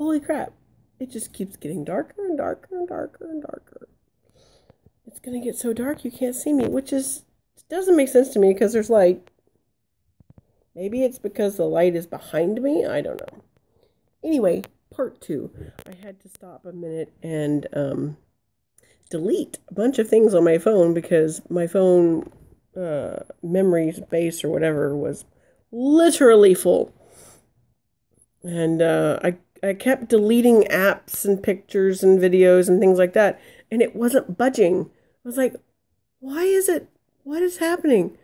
holy crap, it just keeps getting darker and darker and darker and darker. It's going to get so dark you can't see me, which doesn't make sense to me because there's light. Maybe it's because the light is behind me. I don't know. Anyway, part 2. I had to stop a minute and delete a bunch of things on my phone because my phone memory space or whatever was literally full. And I kept deleting apps and pictures and videos and things like that, and it wasn't budging. I was like, why is it? What is happening?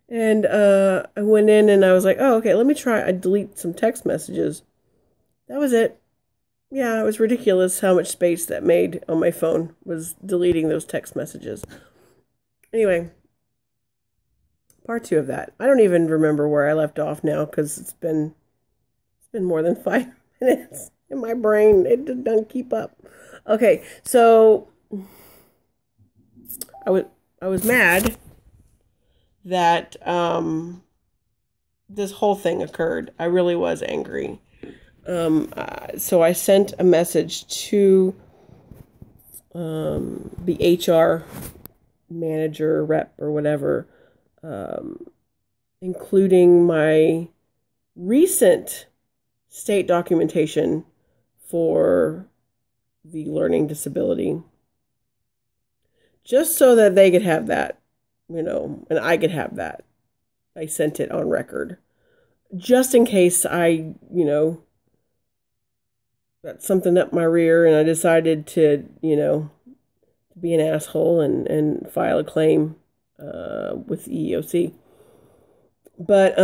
And I went in and I was like, oh, okay, let me try. I delete some text messages. That was it. Yeah, it was ridiculous how much space that made on my phone was deleting those text messages. Anyway, part 2 of that. I don't even remember where I left off now because it's been more than 5 minutes in my brain. It doesn't keep up. Okay, so I was mad that this whole thing occurred. I really was angry. So I sent a message to the HR manager, rep, or whatever, including my recent state documentation for the learning disability, just so that they could have that, and I could have that. I sent it on record, just in case I, got something up my rear and I decided to, be an asshole and file a claim with the EEOC. But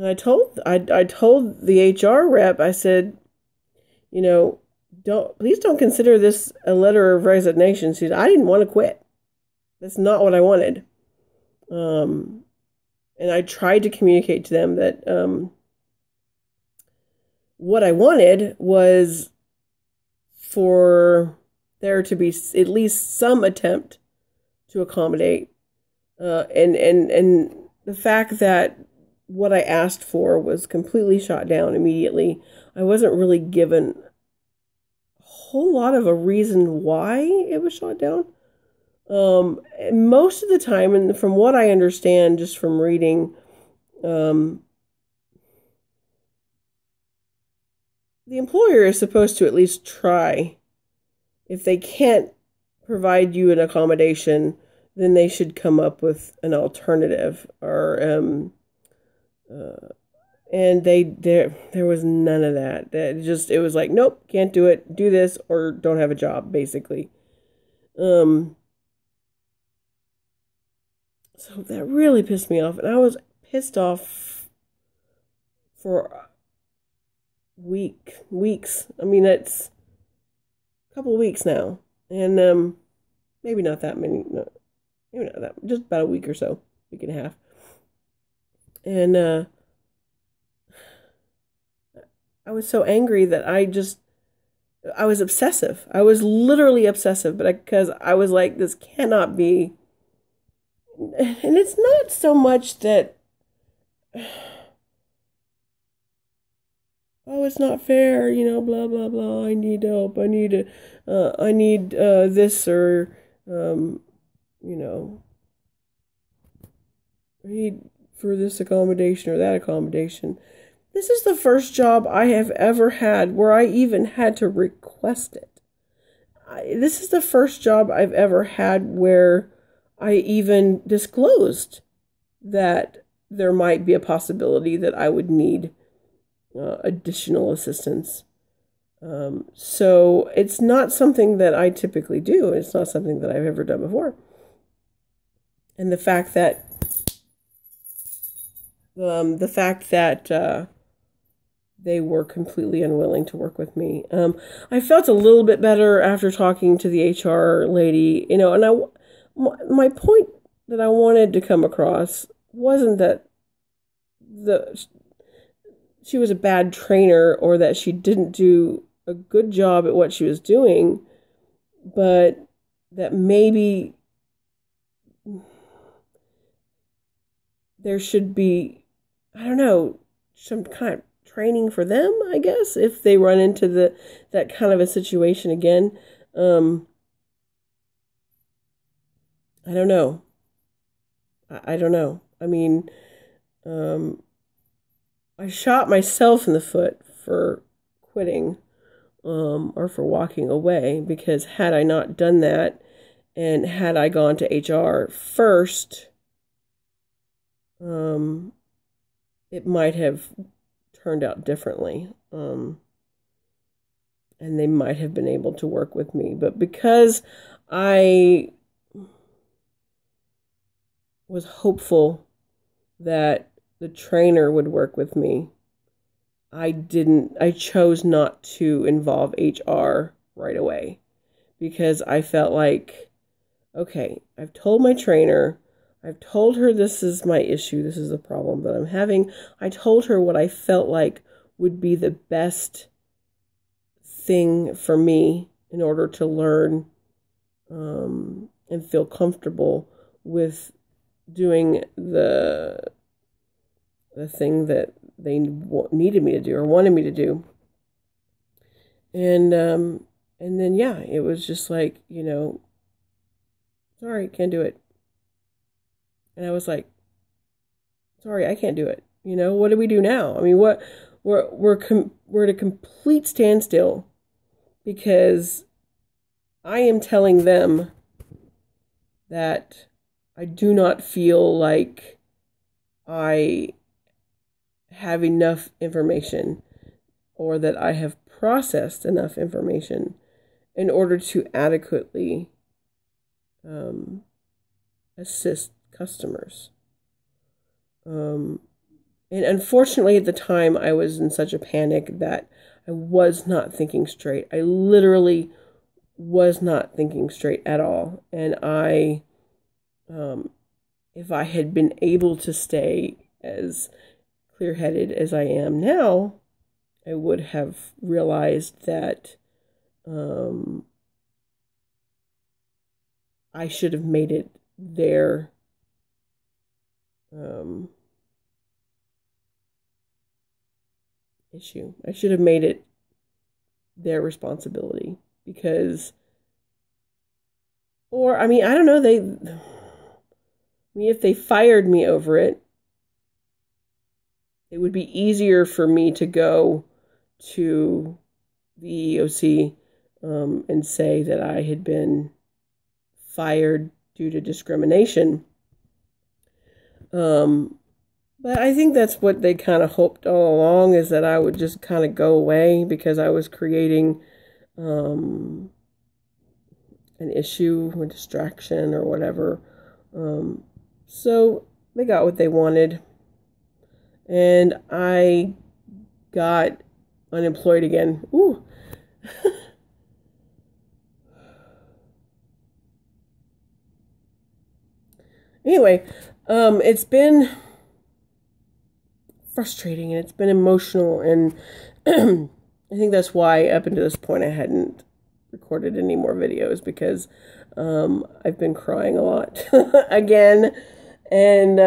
I told the HR rep, I said, please don't consider this a letter of resignation. She said, I didn't want to quit. That's not what I wanted. And I tried to communicate to them that what I wanted was for there to be at least some attempt to accommodate. And the fact that what I asked for was completely shot down immediately. I wasn't really given a whole lot of a reason why it was shot down. Most of the time, and from what I understand just from reading, the employer is supposed to at least try. If they can't provide you an accommodation, then they should come up with an alternative. Or and there was none of that. It was like, nope, can't do it. Do this or don't have a job, basically. So that really pissed me off, and I was pissed off for weeks. I mean, it's a couple of weeks now, and maybe not that many. No, maybe not that. Just about a week or so, week and a half, and I was so angry that I was obsessive. I was literally obsessive, but because I was like, this cannot be. And it's not so much that, oh, it's not fair, blah, blah, blah. I need help. I need this, or, I need for this accommodation or that accommodation. This is the first job I have ever had where I even had to request it. This is the first job I've ever had where I even disclosed that there might be a possibility that I would need additional assistance. So it's not something that I typically do. It's not something that I've ever done before. And the fact that they were completely unwilling to work with me. I felt a little bit better after talking to the HR lady, and my point that I wanted to come across wasn't that she was a bad trainer or that she didn't do a good job at what she was doing, but that maybe there should be, I don't know, some kind of training for them, I guess, if they run into that kind of a situation again. I don't know. I don't know. I mean, I shot myself in the foot for quitting, or for walking away, because had I not done that, and had I gone to HR first, it might have turned out differently. And they might have been able to work with me. But because I was hopeful that the trainer would work with me, I chose not to involve HR right away, because I felt like, okay, I've told my trainer, I've told her this is my issue, this is the problem that I'm having. I told her what I felt like would be the best thing for me in order to learn, and feel comfortable with doing the thing that they needed me to do or wanted me to do. And then, yeah, it was just like, sorry, can't do it. And I was like, sorry, I can't do it. What do we do now? I mean, we're at a complete standstill, because I am telling them that I do not feel like I have enough information, or that I have processed enough information in order to adequately assist customers. And unfortunately, at the time, I was in such a panic that I was not thinking straight. I literally was not thinking straight at all. And if I had been able to stay as clear-headed as I am now, I would have realized that I should have made it their issue. I should have made it their responsibility, because, or, I mean, I don't know, if they fired me over it, it would be easier for me to go to the EEOC and say that I had been fired due to discrimination. But I think that's what they kind of hoped all along, is that I would just kind of go away because I was creating an issue, a distraction, or whatever. So they got what they wanted. And I got unemployed again. Ooh. Anyway, it's been frustrating, and it's been emotional, and I think that's why up until this point I hadn't recorded any more videos, because I've been crying a lot again, and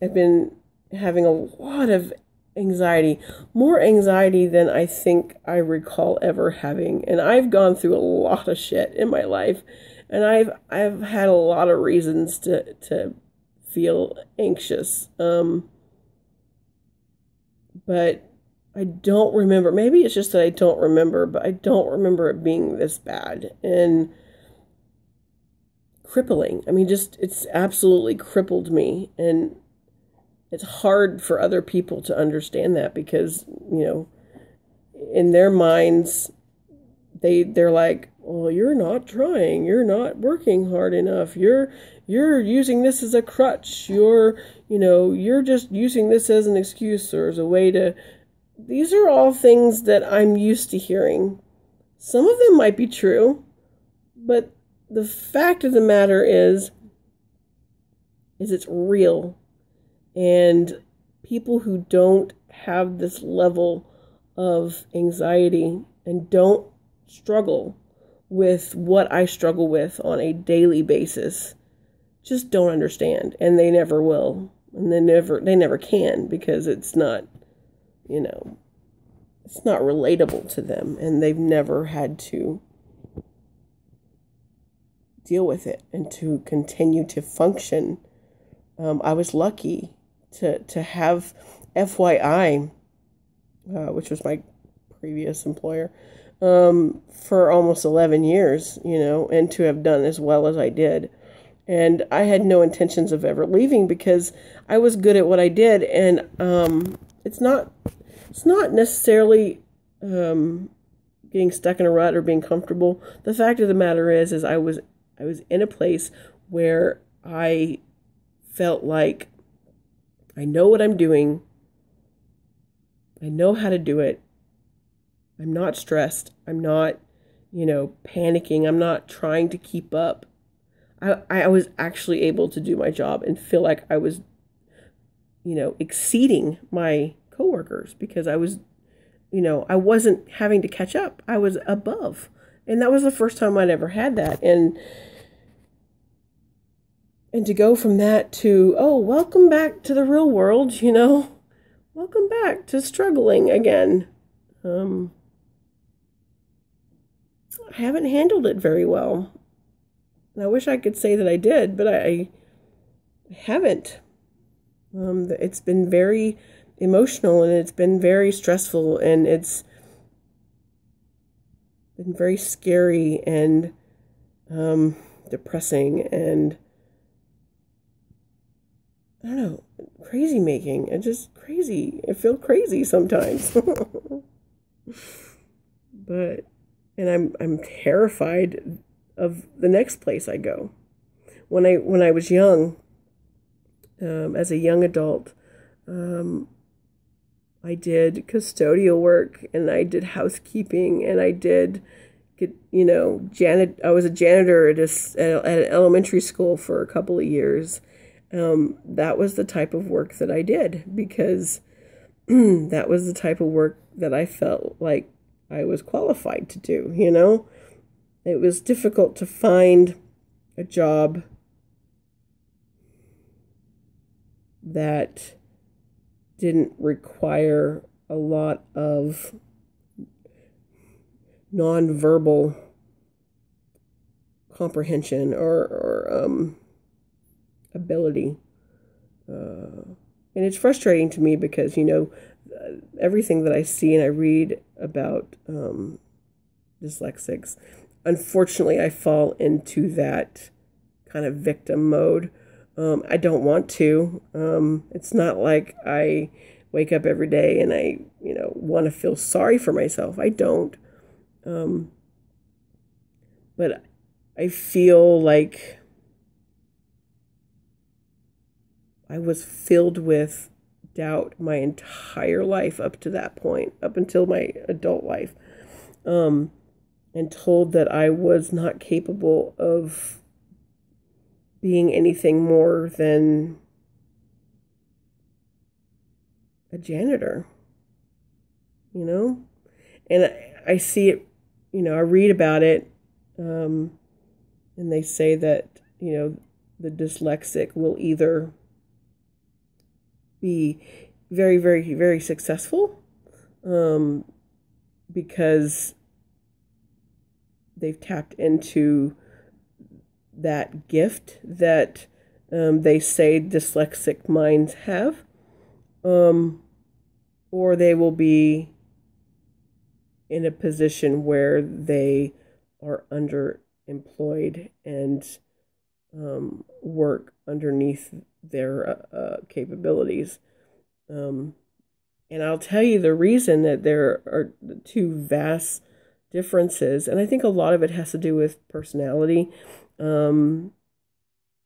I've been having a lot of anxiety, more anxiety than I think I recall ever having. And I've gone through a lot of shit in my life, and I've had a lot of reasons to feel anxious. But I don't remember. Maybe it's just that I don't remember, but I don't remember it being this bad and crippling. I mean, just, it's absolutely crippled me, and it's hard for other people to understand that, because, in their minds, they're like, well, you're not trying, you're not working hard enough, you're using this as a crutch, you're just using this as an excuse or as a way to. These are all things that I'm used to hearing. Some of them might be true, but the fact of the matter is it's real. And people who don't have this level of anxiety and don't struggle with what I struggle with on a daily basis just don't understand, and they never will, and they never can, because it's not you know, it's not relatable to them, and they've never had to deal with it and to continue to function. I was lucky to have FYI, which was my previous employer, for almost 11 years, and to have done as well as I did. And I had no intentions of ever leaving because I was good at what I did. And it's not necessarily getting stuck in a rut or being comfortable. The fact of the matter is I was in a place where I felt like I know what I'm doing. I know how to do it. I'm not stressed. I'm not, panicking. I'm not trying to keep up. I was actually able to do my job and feel like I was, exceeding my coworkers because I was, I wasn't having to catch up. I was above. And that was the first time I'd ever had that. And to go from that to, oh, welcome back to the real world, welcome back to struggling again. I haven't handled it very well. And I wish I could say that I did, but I haven't. It's been very emotional, and it's been very stressful, and it's been very scary and depressing, and I don't know, crazy making. It's just crazy. I feel crazy sometimes. And I'm terrified of the next place I go. When I was young, as a young adult, I did custodial work, and I did housekeeping, and I did, I was a janitor at an elementary school for a couple of years. That was the type of work that I did because that was the type of work that I felt like I was qualified to do, It was difficult to find a job that didn't require a lot of nonverbal comprehension or ability. And it's frustrating to me because, everything that I see and I read about dyslexics, unfortunately, I fall into that kind of victim mode. I don't want to. It's not like I wake up every day and I, want to feel sorry for myself. I don't. But I feel like I was filled with doubt my entire life up to that point, up until my adult life, and told that I was not capable of being anything more than a janitor, and I see it, I read about it, and they say that, the dyslexic will either be very, very, very successful because they've tapped into that gift that they say dyslexic minds have, or they will be in a position where they are underemployed and work underneath their capabilities. And I'll tell you the reason that there are two vast differences, and I think a lot of it has to do with personality, and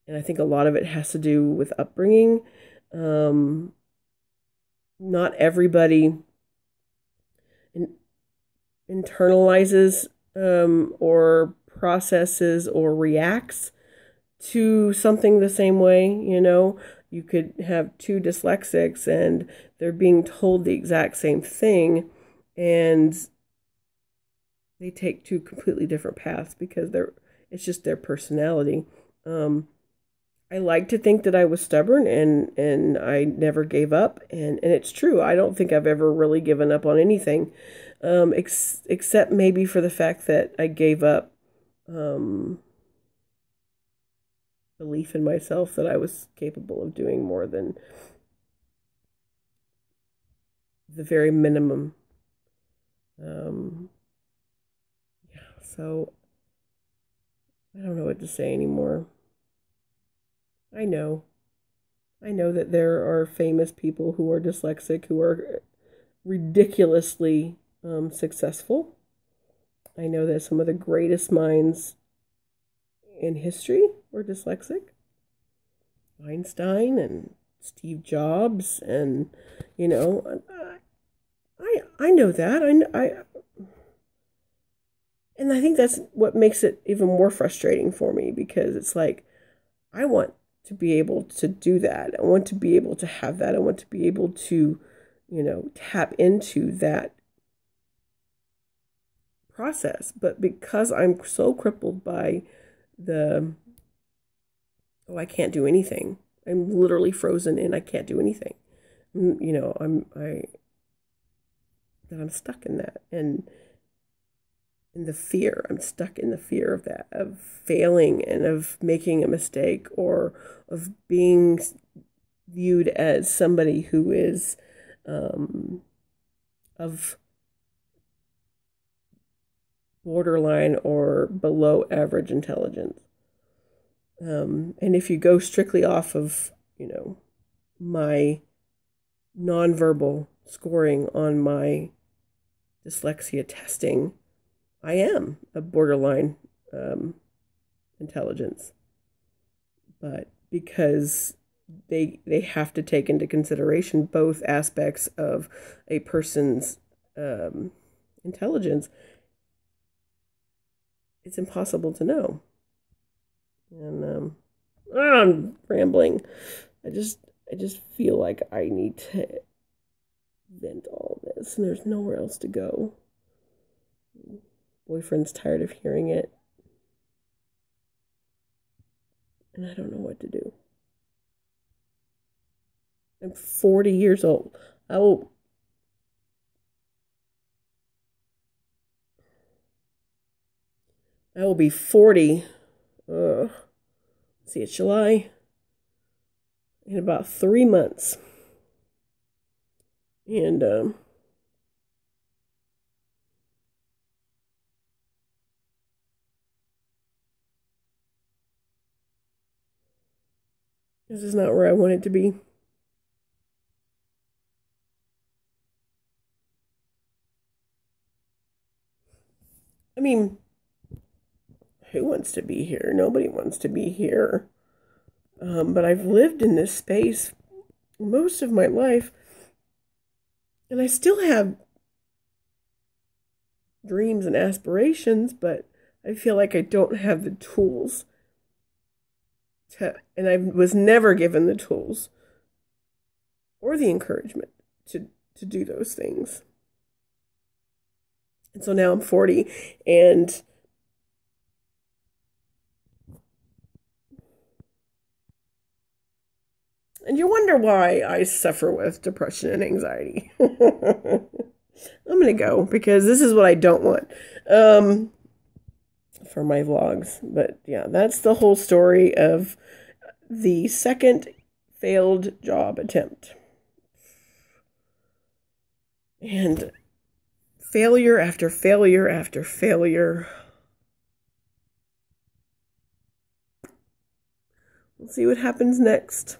I think a lot of it has to do with upbringing. Not everybody internalizes or processes or reacts to something the same way. You could have two dyslexics and they're being told the exact same thing, and they take two completely different paths because it's just their personality. I like to think that I was stubborn and I never gave up. And it's true. I don't think I've ever really given up on anything, except maybe for the fact that I gave up belief in myself that I was capable of doing more than the very minimum. Yeah, so I don't know what to say anymore. I know. I know that there are famous people who are dyslexic who are ridiculously successful. I know that some of the greatest minds in history were dyslexic. Einstein and Steve Jobs, and you know, I know that. And I think that's what makes it even more frustrating for me, because it's like I want to be able to do that. I want to be able to have that. I want to be able to, tap into that process. But because I'm so crippled by I can't do anything. I'm literally frozen and I can't do anything. I'm stuck in that. And in the fear, I'm stuck in the fear of that, of failing and of making a mistake, or of being viewed as somebody who is of borderline or below average intelligence. And if you go strictly off of, my nonverbal scoring on my dyslexia testing, I am a borderline intelligence. But because they have to take into consideration both aspects of a person's intelligence, it's impossible to know. And I'm rambling. I just feel like I need to vent all this, and there's nowhere else to go. Boyfriend's tired of hearing it, and I don't know what to do. I'm 40 years old. I will be 40. See, it's July. In about 3 months. And this is not where I want it to be. I mean, who wants to be here? Nobody wants to be here. But I've lived in this space most of my life, and I still have dreams and aspirations, but I feel like I don't have the tools and I was never given the tools or the encouragement to do those things. And so now I'm 40, and you wonder why I suffer with depression and anxiety. I'm going to go, because this is what I don't want for my vlogs. But yeah, that's the whole story of the second failed job attempt. And failure after failure after failure. We'll see what happens next.